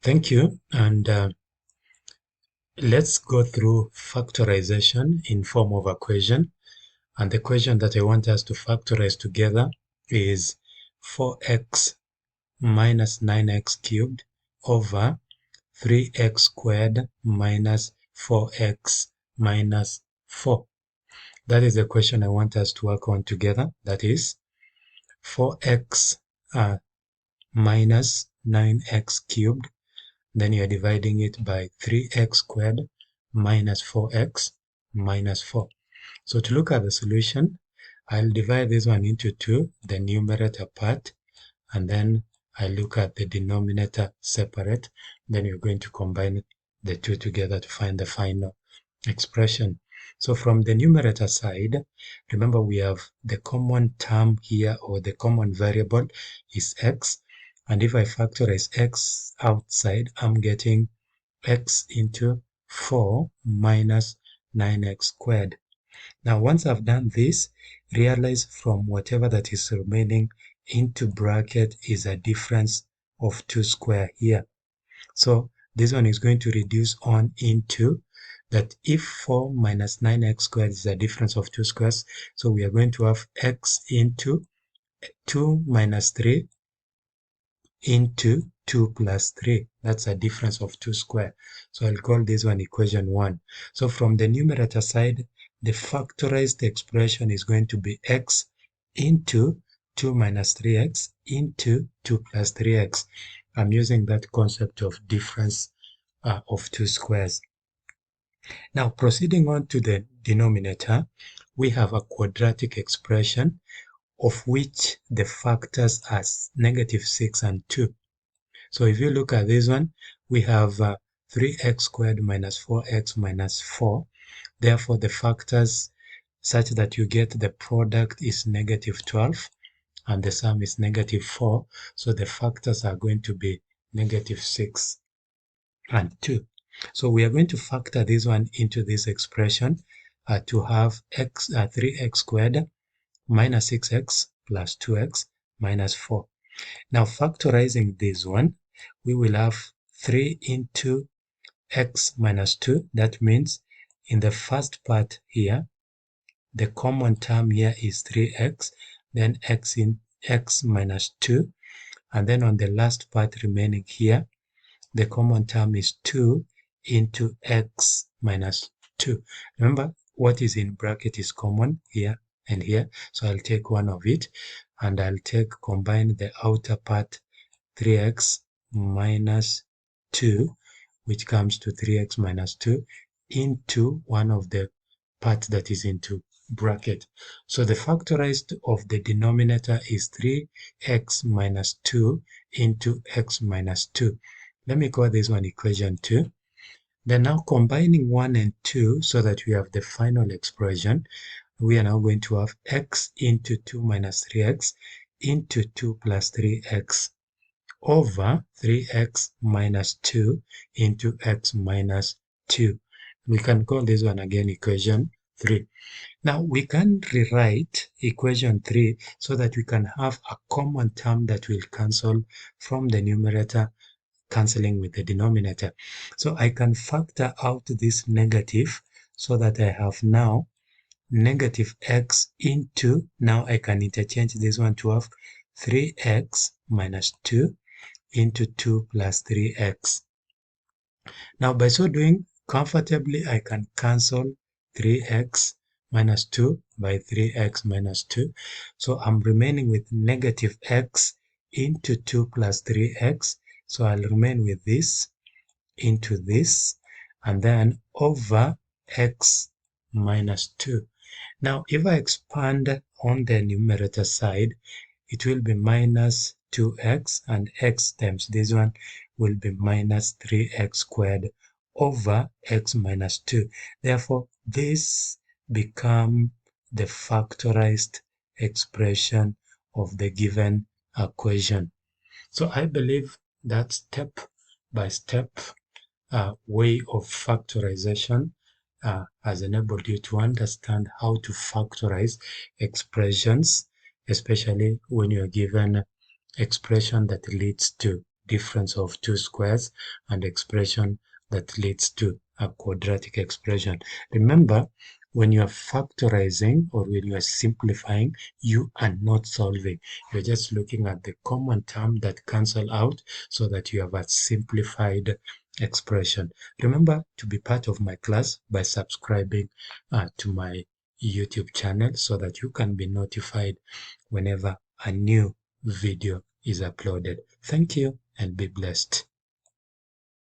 Thank you. And let's go through factorization in form of a question. And the question that I want us to factorize together is 4x minus 9x cubed over 3x squared minus 4x minus 4. That is the question I want us to work on together. That is 4x minus 9x cubed. Then you're dividing it by 3x squared minus 4x minus 4. So to look at the solution, I'll divide this one into 2, the numerator part, and then I look at the denominator separate. Then you're going to combine the two together to find the final expression. So from the numerator side, remember we have the common term here, or the common variable is x. And if I factorize x outside, I'm getting x into 4 minus 9x squared. Now, once I've done this, realize from whatever that is remaining into bracket is a difference of 2 square here. So this one is going to reduce on into that if 4 minus 9x squared is a difference of 2 squares, so we are going to have x into 2 minus 3 into 2 plus 3. That's a difference of 2 square. So I'll call this one equation 1. So from the numerator side, the factorized expression is going to be x into 2 minus 3x into 2 plus 3x. I'm using that concept of difference of 2 squares. Now, proceeding on to the denominator, we have a quadratic expression of which the factors are -6 and 2. So if you look at this one, we have 3x squared minus 4x minus 4. Therefore, the factors such that you get the product is -12 and the sum is -4. So the factors are going to be -6 and 2. So we are going to factor this one into this expression to have 3x squared minus 6x plus 2x minus 4. Now factorizing this one, we will have 3 into x minus 2. That means in the first part here, the common term here is 3x, then x in x minus 2, and then on the last part remaining here, the common term is 2 into x minus 2. Remember, what is in bracket is common here and here, so I'll take one of it, and I'll combine the outer part 3x minus 2, which comes to 3x minus 2, into one of the part that is into bracket. So the factorized of the denominator is 3x minus 2 into x minus 2. Let me call this one equation 2. Then now combining 1 and 2 so that we have the final expression, we are now going to have x into 2 minus 3x into 2 plus 3x over 3x minus 2 into x minus 2. We can call this one again equation 3. Now we can rewrite equation 3 so that we can have a common term that will cancel from the numerator, cancelling with the denominator. So I can factor out this negative so that I have now negative x into, now I can interchange this one to have 3x minus 2 into 2 plus 3x. Now by so doing, comfortably I can cancel 3x minus 2 by 3x minus 2. So I'm remaining with negative x into 2 plus 3x. So I'll remain with this into this, and then over x minus 2. Now if I expand on the numerator side, it will be minus 2x, and x times this one will be minus 3x squared over x minus 2. Therefore, this becomes the factorized expression of the given equation. So I believe that step-by-step way of factorization has enabled you to understand how to factorize expressions, especially when you're given expression that leads to difference of two squares and expression that leads to a quadratic expression. Remember, when you are factorizing or when you are simplifying, you are not solving. You're just looking at the common term that cancel out so that you have a simplified expression. Remember to be part of my class by subscribing to my YouTube channel so that you can be notified whenever a new video is uploaded. Thank you and be blessed.